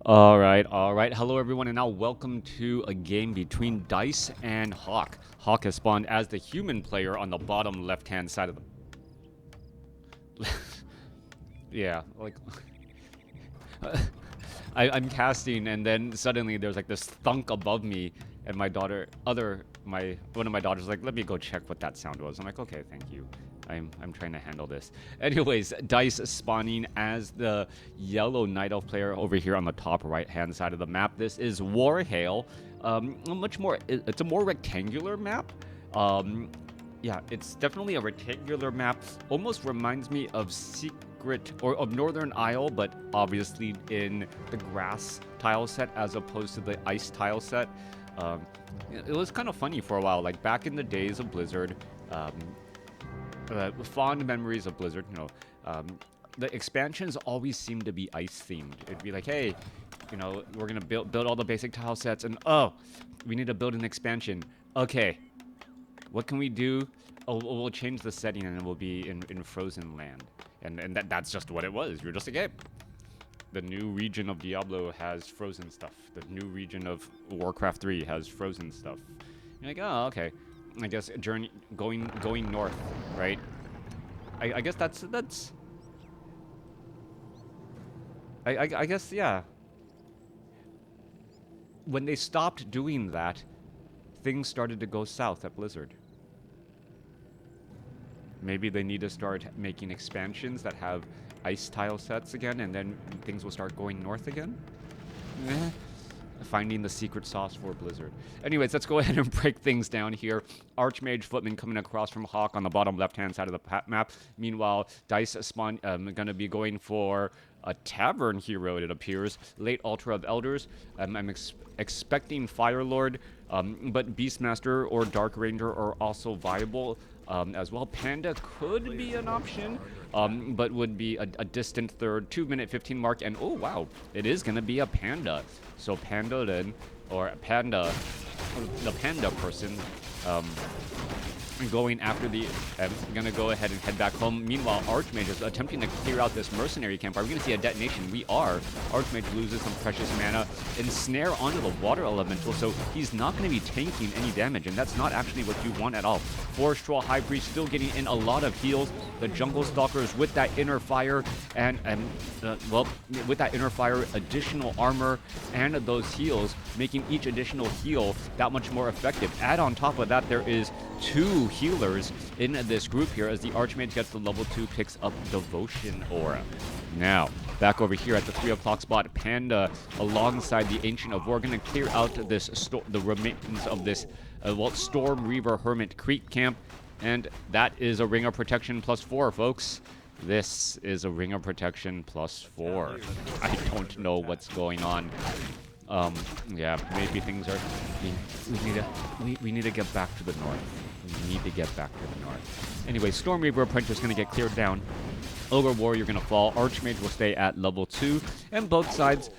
All right, all right. Hello, everyone, and now welcome to a game between Dise and HawK. HawK has spawned as the human player on the bottom left-hand side of the... yeah, like... I'm casting, and then suddenly there's like this thunk above me, and my daughter, one of my daughters, like, let me go check what that sound was. I'm like, okay, thank you. I'm trying to handle this. Anyways, Dise spawning as the yellow Night Elf player over here on the top right-hand side of the map. This is Warhail. It's a more rectangular map. Yeah, it's definitely a rectangular map. Almost reminds me of Secret or of Northern Isle, but obviously in the grass tile set as opposed to the ice tile set. It was kind of funny for a while, like back in the days of Blizzard. Fond memories of Blizzard. The expansions always seem to be ice themed. It'd be like, hey, we're gonna build all the basic tile sets, and oh, we need to build an expansion. Okay, what can we do? Oh, we'll change the setting, and it will be in frozen land, and that's just what it was. You're just a game. The new region of Diablo has frozen stuff. The new region of WarCraft 3 has frozen stuff. You're like, oh, okay. I guess going north, right? I guess that's I guess, yeah. When they stopped doing that, things started to go south at Blizzard. Maybe they need to start making expansions that have ice tile sets again, and then things will start going north again. Finding the secret sauce for Blizzard. Anyways, let's go ahead and break things down here. Archmage Footman coming across from HawK on the bottom left-hand side of the map. Meanwhile, Dise spawn gonna be going for a tavern hero, it appears. Late Altar of Elders. I'm expecting Firelord, but Beastmaster or Dark Ranger are also viable as well. Panda could be an option, but would be a distant third. 2-minute 15 mark, and oh wow, it is gonna be a Panda. So Panda then, or Panda, the Panda person, going after the, gonna go ahead and head back home. Meanwhile, Archmage is attempting to clear out this mercenary camp. Are we gonna see a detonation? We are. Archmage loses some precious mana. Ensnare onto the water elemental, so he's not gonna be tanking any damage, and that's not actually what you want at all. Forest Troll High Priest still getting in a lot of heals. The Jungle Stalkers with that inner fire, and well, with that inner fire, additional armor, and those heals, making each additional heal that much more effective. Add on top of that, there is 2 healers in this group here as the Archmage gets the level 2, picks up Devotion Aura. Now, back over here at the 3 o'clock spot, Panda alongside the Ancient of War gonna clear out this the remains of this Storm Reaver Hermit Creek camp, and that is a Ring of Protection +4, folks. This is a Ring of Protection +4. I don't know what's going on. Yeah, maybe things are... We need to get back to the north. We need to get back to the north. Anyway, Storm Reaver Apprentice is going to get cleared down. Ogre Warrior going to fall. Archmage will stay at level 2. And both sides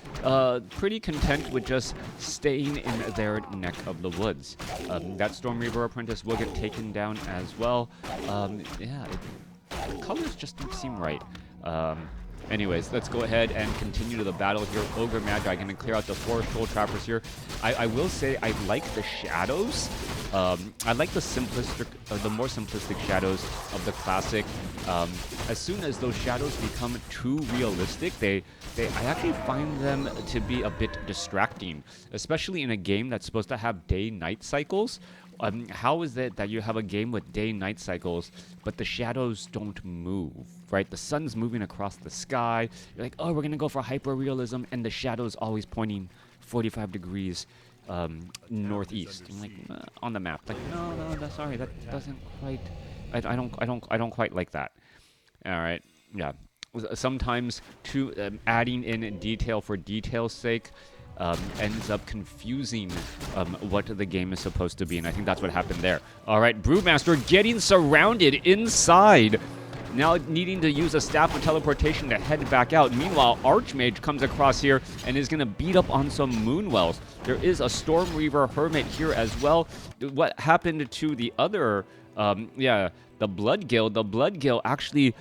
pretty content with just staying in their neck of the woods. That Storm Reaver Apprentice will get taken down as well. Yeah, the colors just don't seem right. Anyways, let's go ahead and continue to the battle here. Ogre Magi going to clear out the Forest Troll Trappers here. I will say I like the shadows. I like the more simplistic shadows of the classic. As soon as those shadows become too realistic, I actually find them to be a bit distracting, especially in a game that's supposed to have day-night cycles. How is it that you have a game with day-night cycles, but the shadows don't move, right? The sun's moving across the sky. You're like, oh, we're going to go for hyper-realism, and the shadow's always pointing 45 degrees northeast. I'm like, on the map. Like, no, that's sorry, that doesn't quite... I don't quite like that. All right, yeah. Sometimes adding in detail for detail's sake ends up confusing what the game is supposed to be, and I think that's what happened there. All right, Brewmaster getting surrounded inside. Now needing to use a Staff of Teleportation to head back out. Meanwhile, Archmage comes across here and is going to beat up on some Moonwells. There is a Storm Reaver Hermit here as well. What happened to the other... yeah, the Blood Gill. The Blood Gill actually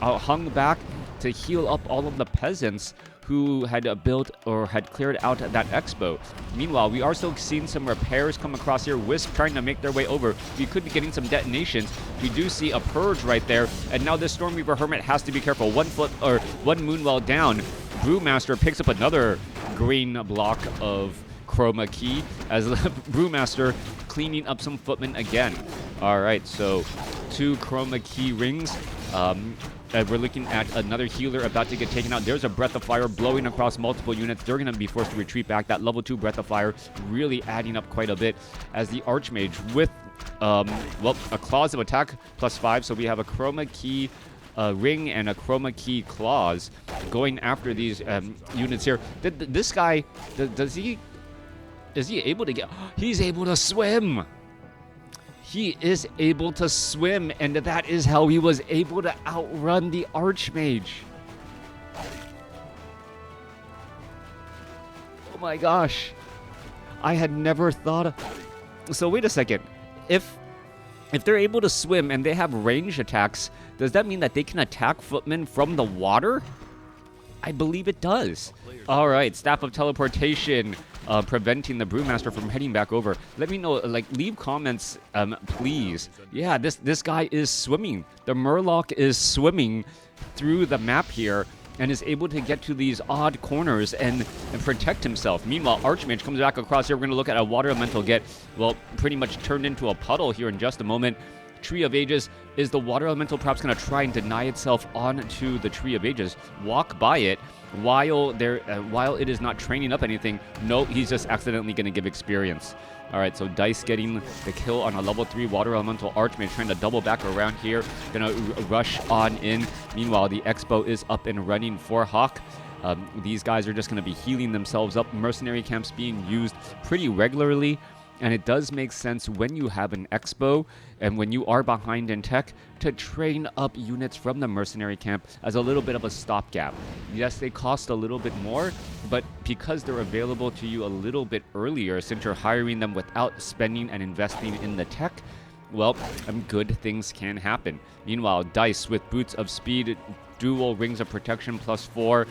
hung back to heal up all of the peasants who had built or had cleared out that expo. Meanwhile, we are still seeing some repairs come across here. Wisp trying to make their way over. We could be getting some detonations. We do see a purge right there, and now this Stormweaver Hermit has to be careful. 1 foot or 1 Moonwell down. Brewmaster picks up another green block of chroma key as Brewmaster cleaning up some footmen again. All right, so 2 chroma key rings. We're looking at another healer about to get taken out. There's a Breath of Fire blowing across multiple units. They're going to be forced to retreat back. That level 2 Breath of Fire really adding up quite a bit as the Archmage with, well, a Claws of Attack +5. So we have a chroma key ring and a chroma key claws going after these units here. This guy, is he able to get... He's able to swim! He is able to swim, and that is how he was able to outrun the Archmage. Oh my gosh. I had never thought of... So wait a second. If they're able to swim and they have range attacks, does that mean that they can attack footmen from the water? I believe it does. All right, Staff of Teleportation, preventing the Brewmaster from heading back over. Let me know, like, leave comments, please. Yeah, this guy is swimming. The Murloc is swimming through the map here and is able to get to these odd corners and protect himself. Meanwhile, Archmage comes back across here. We're going to look at a Water Elemental get, well, pretty much turned into a puddle here in just a moment. Tree of Ages. Is the Water Elemental perhaps going to try and deny itself onto the Tree of Ages? Walk by it while it is not training up anything. No, he's just accidentally going to give experience. All right, so Dise getting the kill on a level 3 Water Elemental Archmage, trying to double back around here. Going to rush on in. Meanwhile, the Expo is up and running for HawK. These guys are just going to be healing themselves up. Mercenary camps being used pretty regularly. And it does make sense when you have an expo and when you are behind in tech to train up units from the mercenary camp as a little bit of a stopgap. Yes, they cost a little bit more, but because they're available to you a little bit earlier, since you're hiring them without spending and investing in the tech, well, good things can happen. Meanwhile, Dise with Boots of Speed, dual Rings of Protection +4,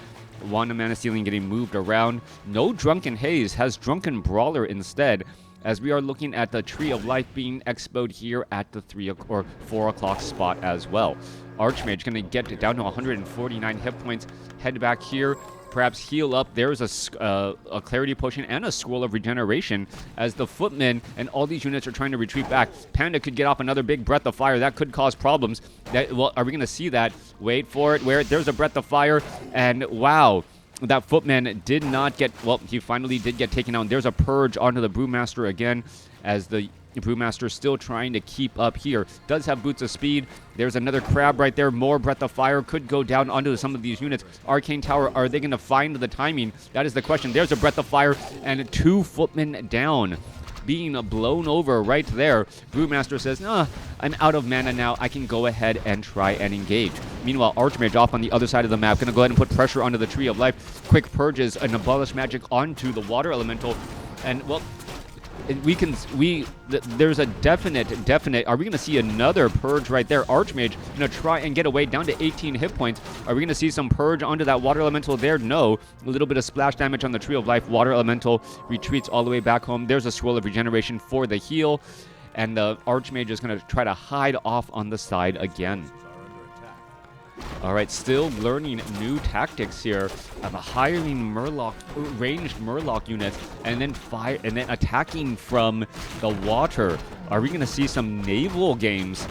Wand of Mana Stealing getting moved around. No Drunken Haze, has Drunken Brawler instead, as we are looking at the Tree of Life being expoed here at the 3 or 4 o'clock spot as well. Archmage going to get down to 149 hit points. Head back here, perhaps heal up. There's a Clarity Potion and a Scroll of Regeneration as the Footmen and all these units are trying to retreat back. Panda could get off another big Breath of Fire. That could cause problems. Well, are we going to see that? Wait for it. There's a Breath of Fire, and wow. That Footman did not get, well, he finally did get taken out. And there's a Purge onto the Brewmaster again, as the Brewmaster still trying to keep up here. Does have Boots of Speed. There's another Crab right there. More Breath of Fire could go down onto some of these units. Arcane Tower, are they going to find the timing? That is the question. There's a Breath of Fire and 2 Footmen down, being blown over right there. Brewmaster says, nah, I'm out of mana now. I can go ahead and try and engage. Meanwhile, Archmage off on the other side of the map. Going to go ahead and put pressure onto the Tree of Life. Quick purges and Abolish Magic onto the Water Elemental. And, well, there's a definite, are we going to see another Purge right there? Archmage going to try and get away down to 18 hit points. Are we going to see some Purge onto that Water Elemental there? No. A little bit of splash damage on the Tree of Life. Water Elemental retreats all the way back home. There's a Scroll of Regeneration for the heal. And the Archmage is going to try to hide off on the side again. All right, still learning new tactics here of hiring ranged Murloc units and then attacking from the water. Are we going to see some naval games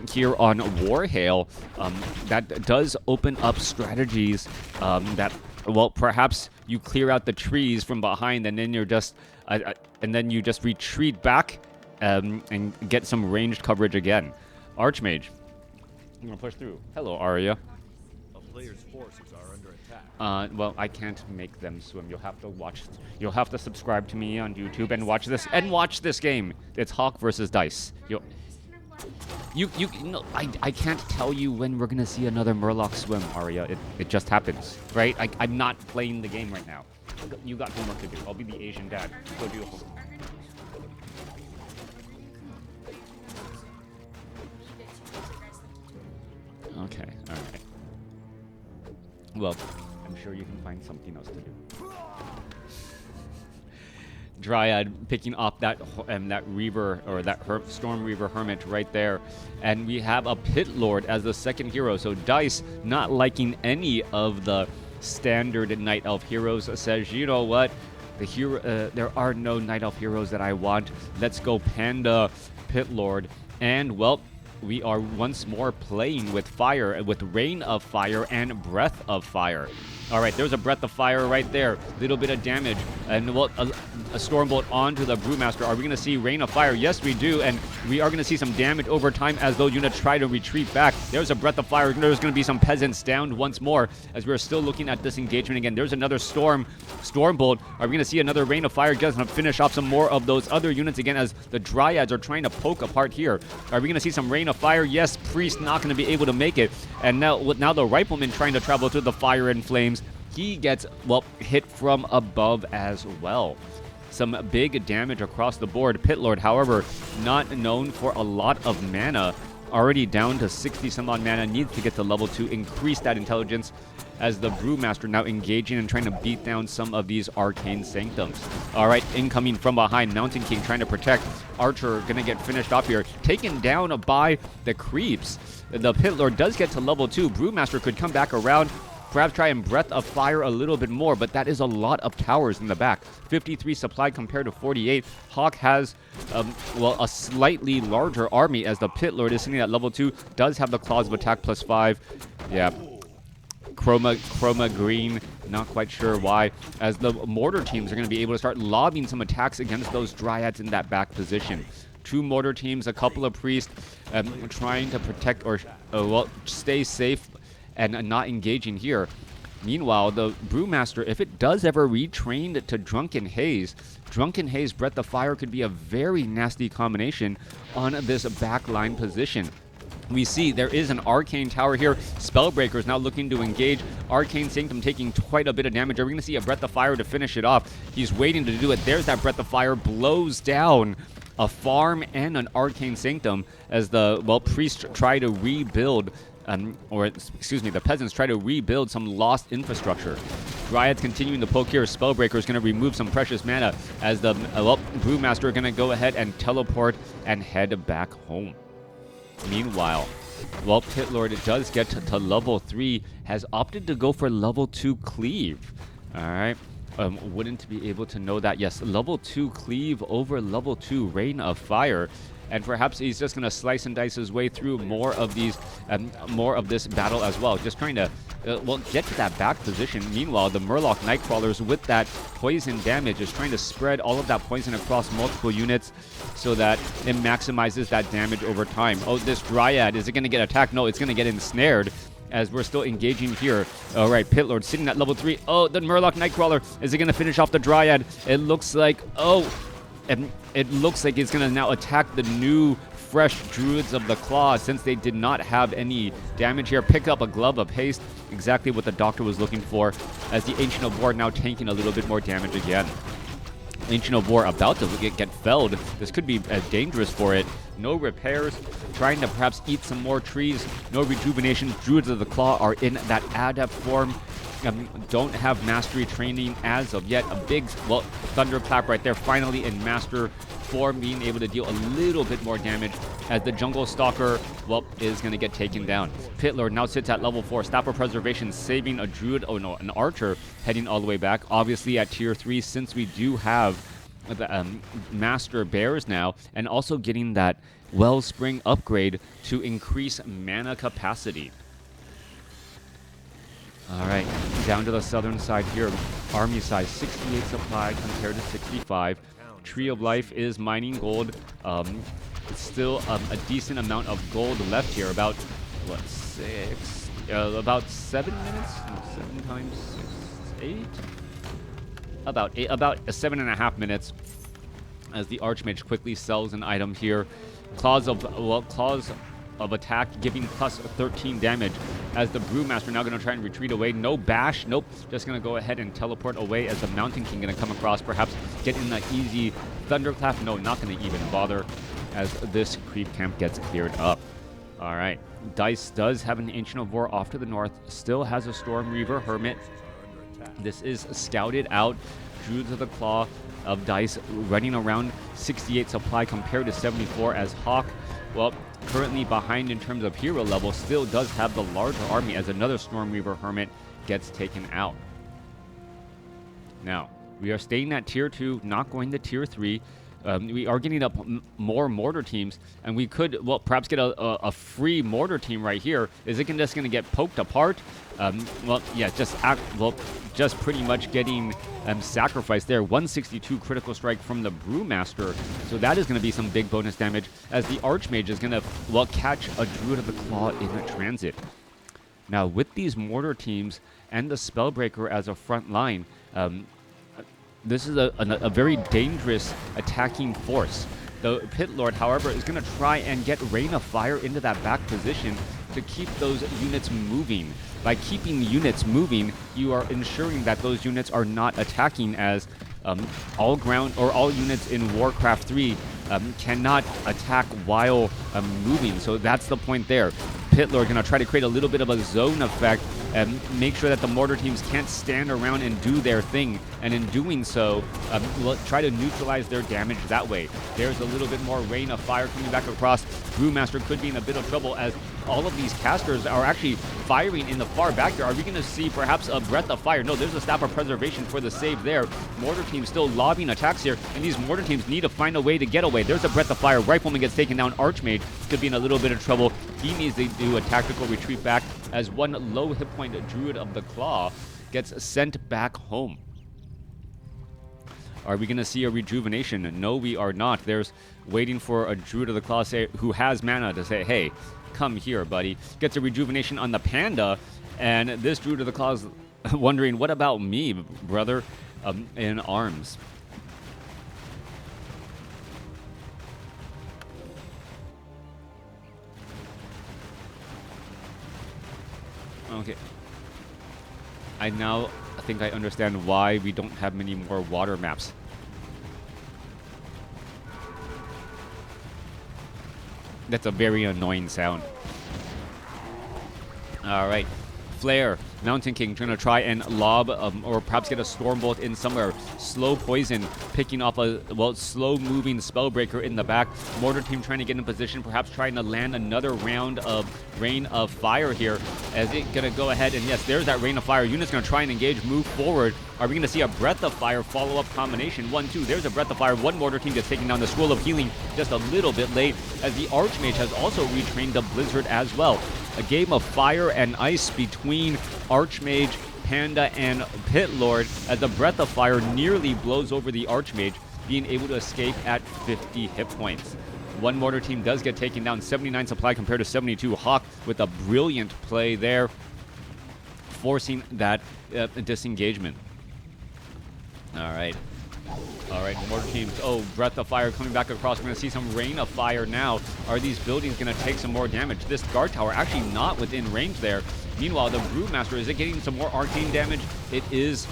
here on Warhail? That does open up strategies that, well, perhaps you clear out the trees from behind and then you just retreat back and get some ranged coverage again. Archmage. I'm gonna push through. Hello, Arya. A player's forces are under attack. Well, I can't make them swim. You'll have to watch. You'll have to subscribe to me on YouTube and watch this. And watch this game. It's HawK versus Dise. I can't tell you when we're gonna see another Murloc swim, Arya. It just happens, right? I'm not playing the game right now. You got homework to do. I'll be the Asian dad. Go do your homework. Okay, all right. Well, I'm sure you can find something else to do. Dryad picking off that Reaver, or that Storm Reaver Hermit right there. And we have a Pit Lord as the second hero. So Dise, not liking any of the standard Night Elf heroes, says, you know what? There are no Night Elf heroes that I want. Let's go Panda Pit Lord. And, well, we are once more playing with fire, with Rain of Fire and Breath of Fire. All right, there's a Breath of Fire right there. Little bit of damage. And well, a Stormbolt onto the Brewmaster. Are we going to see Rain of Fire? Yes, we do. And we are going to see some damage over time as those units try to retreat back. There's a Breath of Fire. There's going to be some peasants downed once more as we're still looking at this engagement again. There's another Stormbolt. Are we going to see another Rain of Fire? Just going to finish off some more of those other units again as the Dryads are trying to poke apart here. Are we going to see some Rain of Fire? Yes, Priest not going to be able to make it. And now the Rifleman trying to travel through the fire and flames. He gets, well, hit from above as well. Some big damage across the board. Pit Lord, however, not known for a lot of mana. Already down to 60 some odd mana. Needs to get to level 2. Increase that intelligence as the Brewmaster now engaging and trying to beat down some of these arcane sanctums. All right, incoming from behind. Mountain King trying to protect. Archer going to get finished off here. Taken down by the creeps. The Pit Lord does get to level 2. Brewmaster could come back around. Perhaps try and Breath of Fire a little bit more, but that is a lot of towers in the back. 53 supply compared to 48. HawK has, well, a slightly larger army as the Pit Lord is sitting at level 2. Does have the Claws of Attack +5. Yeah. Chroma green, not quite sure why, as the mortar teams are going to be able to start lobbing some attacks against those Dryads in that back position. 2 mortar teams, a couple of priests trying to protect or, well, stay safe and not engaging here. Meanwhile, the Brewmaster, if it does ever retrain to Drunken Haze Breath of Fire could be a very nasty combination on this backline position. We see there is an Arcane Tower here. Spellbreaker is now looking to engage. Arcane Sanctum taking quite a bit of damage. Are we going to see a Breath of Fire to finish it off? He's waiting to do it. There's that Breath of Fire. Blows down a farm and an Arcane Sanctum as the, well, priests try to rebuild, the peasants try to rebuild some lost infrastructure. Dryads continuing to poke here. Spellbreaker is going to remove some precious mana as the, Brewmaster are going to go ahead and teleport and head back home. Meanwhile, well, Pit Lord does get to level 3, has opted to go for level 2 Cleave. All right. Wouldn't be able to know that. Yes, level 2 Cleave over level 2 Rain of Fire. And perhaps he's just going to slice and dice his way through more of these, more of this battle as well. Just trying to, well, get to that back position. Meanwhile, the Murloc Nightcrawlers with that poison damage is trying to spread all of that poison across multiple units so that it maximizes that damage over time. Oh, this Dryad, is it going to get attacked? No, it's going to get ensnared as we're still engaging here. All right, Pit Lord sitting at level 3. Oh, the Murloc Nightcrawler, is it going to finish off the Dryad? It looks like, and it looks like it's going to now attack the new, fresh Druids of the Claw since they did not have any damage here. Pick up a Glove of Haste, exactly what the Doctor was looking for, as the Ancient of War now tanking a little bit more damage again. Ancient of War about to get felled. This could be dangerous for it. No repairs, trying to perhaps eat some more trees. No rejuvenation. Druids of the Claw are in that adept form. Don't have mastery training as of yet. A big, well, thunderclap right there, finally in master form, being able to deal a little bit more damage as the Jungle Stalker, well, is going to get taken down. Pit Lord now sits at level 4. Staff of Preservation saving a Druid, an Archer, heading all the way back. Obviously at tier 3, since we do have the Master Bears now, and also getting that Wellspring upgrade to increase mana capacity. All right, down to the southern side here. Army size 68 supply compared to 65. Tree of Life is mining gold. Still a decent amount of gold left here. About, what, 6? About 7 minutes? 7 times 6, 8? About 7.5 minutes as the Archmage quickly sells an item here. Claws of attack, giving plus 13 damage as the Brewmaster now going to try and retreat away. No bash. Nope. Just going to go ahead and teleport away as the Mountain King going to come across, perhaps get in that easy thunderclap. No, not going to even bother as this creep camp gets cleared up. All right. Dise does have an Ancient of War off to the north. Still has a Storm Reaver Hermit. This is scouted out. Druids of the Claw of Dise running around 68 supply compared to 74, as HawK, well, currently behind in terms of hero level, still does have the larger army as another Stormreaver Hermit gets taken out. Now, we are staying at tier 2, not going to tier 3. We are getting up more mortar teams, and we could, well, perhaps get a free mortar team right here. Is it just going to get poked apart? Well, yeah, just pretty much getting sacrificed there. 162 critical strike from the Brewmaster, so that is going to be some big bonus damage, as the Archmage is going to, well, catch a Druid of the Claw in a transit. Now, with these mortar teams and the Spellbreaker as a front line, this is a very dangerous attacking force. The Pit Lord, however, is going to try and get Rain of Fire into that back position to keep those units moving. By keeping units moving, you are ensuring that those units are not attacking, as all units in WarCraft 3 cannot attack while moving. So that's the point there. Pit Lord going to try to create a little bit of a zone effect and make sure that the mortar teams can't stand around and do their thing, and in doing so, try to neutralize their damage that way. There's a little bit more Rain of Fire coming back across. Brewmaster could be in a bit of trouble, as all of these casters are actually firing in the far back here. Are we going to see perhaps a Breath of Fire? No, there's a Staff of Preservation for the save there. Mortar teams still lobbing attacks here, and these mortar teams need to find a way to get away. There's a Breath of Fire. Rifleman gets taken down. Archmage could be in a little bit of trouble. He needs to do a tactical retreat back, as one low hit point Druid of the Claw gets sent back home. Are we going to see a rejuvenation? No, we are not. There's waiting for a Druid of the Claw who has mana to say, hey, come here, buddy. Gets a rejuvenation on the Panda, and this Druid of the Claw is wondering, what about me, brother, in arms? Okay. I now think I understand why we don't have many more water maps. That's a very annoying sound. All right. Flare. Mountain King trying to try and lob or perhaps get a Stormbolt in somewhere. Slow Poison picking off a, well, slow-moving Spellbreaker in the back. Mortar Team trying to get in position, perhaps trying to land another round of Rain of Fire here. As it going to go ahead, and yes, there's that Rain of Fire. Unit's going to try and engage, move forward. Are we going to see a Breath of Fire follow-up combination? 1-2. There's a Breath of Fire. One Mortar Team gets taken down. The Scroll of Healing just a little bit late, as the Archmage has also retrained the Blizzard as well. A game of fire and ice between Archmage, Panda, and Pit Lord, as the Breath of Fire nearly blows over the Archmage, being able to escape at 50 hit points. One Mortar Team does get taken down, 79 supply compared to 72. HawK with a brilliant play there, forcing that disengagement. All right. All right, Mortar Teams. Oh, Breath of Fire coming back across. We're going to see some Rain of Fire now. Are these buildings going to take some more damage? This guard tower actually not within range there. Meanwhile, the Brewmaster, is it getting some more arcane damage? It is,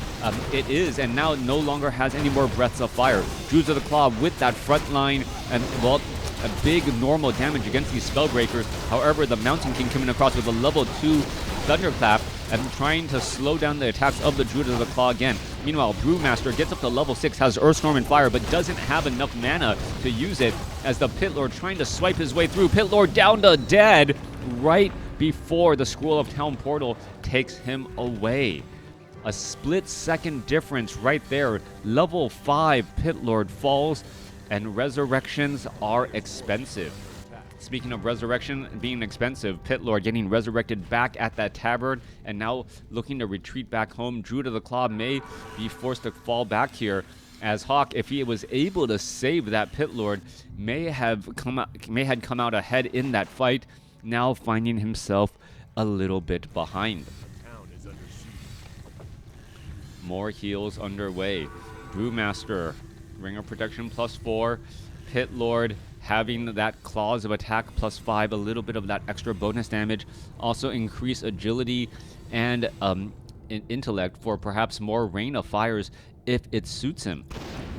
and now no longer has any more Breaths of Fire. Druids of the Claw with that front line, and, well, a big normal damage against these Spellbreakers. However, the Mountain King coming across with a level 2 Thunderclap and trying to slow down the attacks of the Druid of the Claw again. Meanwhile, Brewmaster gets up to level 6, has Earthstorm and Fire, but doesn't have enough mana to use it, as the Pit Lord trying to swipe his way through. Pit Lord down to dead right before the Scroll of Town Portal takes him away. A split-second difference right there. Level 5 Pit Lord falls, and resurrections are expensive. Speaking of resurrection being expensive, Pit Lord getting resurrected back at that tavern, and now looking to retreat back home. Druid of the Claw may be forced to fall back here, as HawK, if he was able to save that Pit Lord, may have come out ahead in that fight, now finding himself a little bit behind. More heals underway. Brewmaster, Ring of Protection +4. Pit Lord having that Claws of Attack +5, a little bit of that extra bonus damage. Also increase agility and intellect for perhaps more Rain of Fires if it suits him.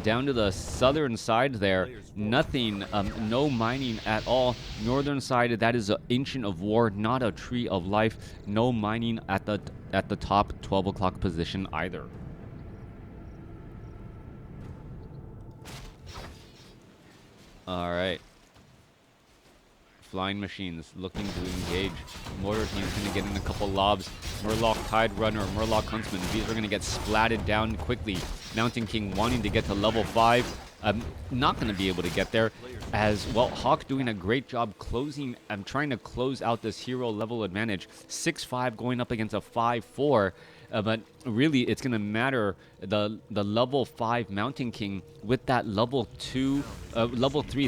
Down to the southern side there, nothing, no mining at all. Northern side, that is an Ancient of War, not a Tree of Life. No mining at the top 12 o'clock position either. All right. Flying machines looking to engage. Mortar team's going to get in a couple lobs. Murloc Tide Runner, Murloc Huntsman. These are going to get splatted down quickly. Mountain King wanting to get to level 5. Not going to be able to get there. As well, HawK doing a great job closing. I'm trying to close out this hero level advantage. 6-5 going up against a 5-4. But really, it's going to matter the level 5 Mountain King with that level 3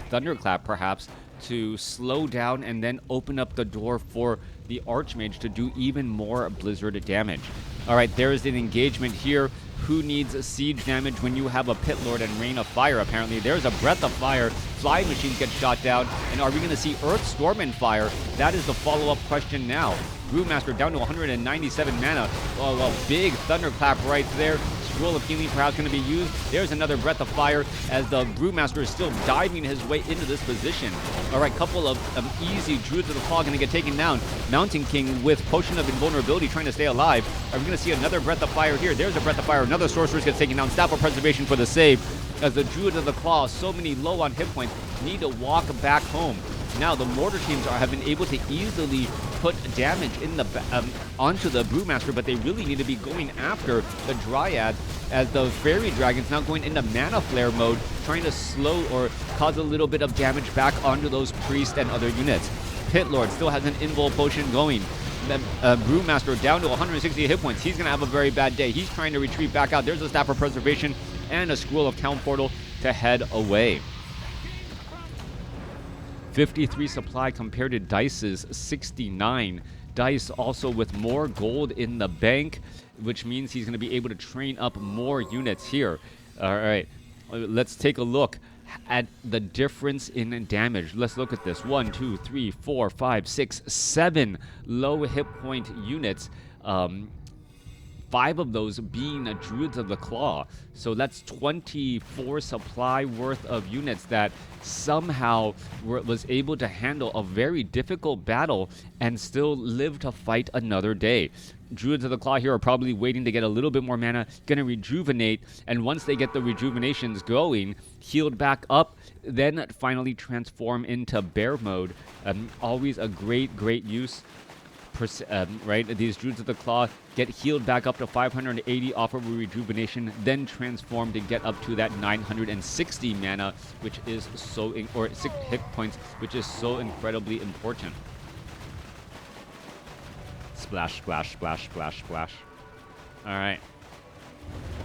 Thunderclap, perhaps, to slow down and then open up the door for the Archmage to do even more Blizzard damage. All right, there is an engagement here. Who needs siege damage when you have a Pit Lord and Rain of Fire, apparently? There's a Breath of Fire. Flying machines get shot down. And are we going to see Earth Storm and Fire? That is the follow-up question now. Brewmaster down to 197 mana. Oh, well, big Thunderclap right there. Scroll of Healing perhaps going to be used. There's another Breath of Fire as the Brewmaster is still diving his way into this position. All right, couple of easy Druids of the Claw going to get taken down. Mountain King with Potion of Invulnerability trying to stay alive. Are we going to see another Breath of Fire here? There's a Breath of Fire. Another Sorceress gets taken down. Staff of Preservation for the save. As the Druid of the Claw, so many low on hit points, need to walk back home. Now the Mortar teams have been able to easily put damage in the onto the Brewmaster, but they really need to be going after the Dryads, as the Fairy Dragon's now going into Mana Flare mode, trying to slow or cause a little bit of damage back onto those Priests and other units. Pit Lord still has an Invul Potion going. The Brewmaster down to 160 hit points. He's going to have a very bad day. He's trying to retreat back out. There's a Staff of Preservation and a Scroll of Town Portal to head away. 53 supply compared to Dice's 69. Dise also with more gold in the bank, which means he's going to be able to train up more units here. All right, let's take a look at the difference in damage. Let's look at this. 1, 2, 3, 4, 5, 6, 7 low hit point units. 5 of those being Druids of the Claw. So that's 24 supply worth of units that somehow was able to handle a very difficult battle and still live to fight another day. Druids of the Claw here are probably waiting to get a little bit more mana, gonna rejuvenate, and once they get the rejuvenations going, healed back up, then finally transform into bear mode. Always a great use. Right, these Druids of the Claw get healed back up to 580 off of a rejuvenation, then transform to get up to that 960 mana, which is so, or 6 hit points, which is so incredibly important. Splash, splash, splash, splash, splash. All right.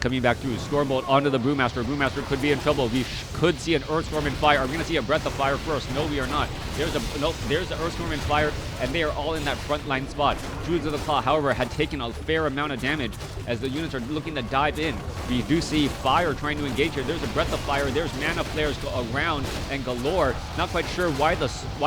Coming back through, Stormbolt onto the Brewmaster. Brewmaster could be in trouble. We could see an Earthstorm and Fire. Are we going to see a Breath of Fire first? No, we are not. There's the Earthstorm and Fire, and they are all in that front line spot. Druids of the Claw, however, had taken a fair amount of damage as the units are looking to dive in. We do see Fire trying to engage here. There's a Breath of Fire. There's Mana Flares around and galore. Not quite sure why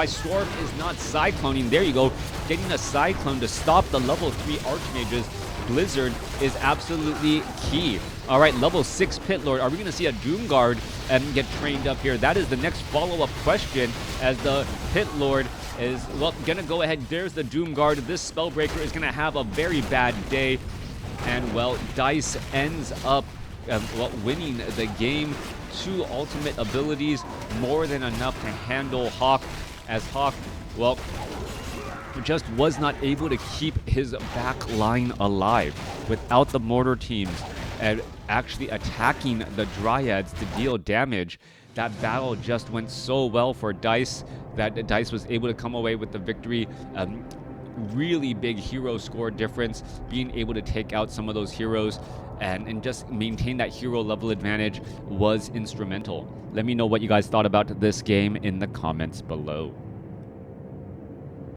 Storm is not Cycloning. There you go. Getting a Cyclone to stop the level 3 Archmages. Blizzard is absolutely key. All right, level 6 Pit Lord. Are we going to see a Doomguard get trained up here? That is the next follow-up question, as the Pit Lord is, well, going to go ahead. There's the Doomguard. This Spellbreaker is going to have a very bad day. And, well, Dise ends up winning the game. 2 ultimate abilities, more than enough to handle HawK, as HawK, well, just was not able to keep his back line alive without the Mortar teams and actually attacking the Dryads to deal damage. That battle just went so well for Dise that Dise was able to come away with the victory. Really big hero score difference, being able to take out some of those heroes and just maintain that hero level advantage was instrumental. Let me know what you guys thought about this game in the comments below.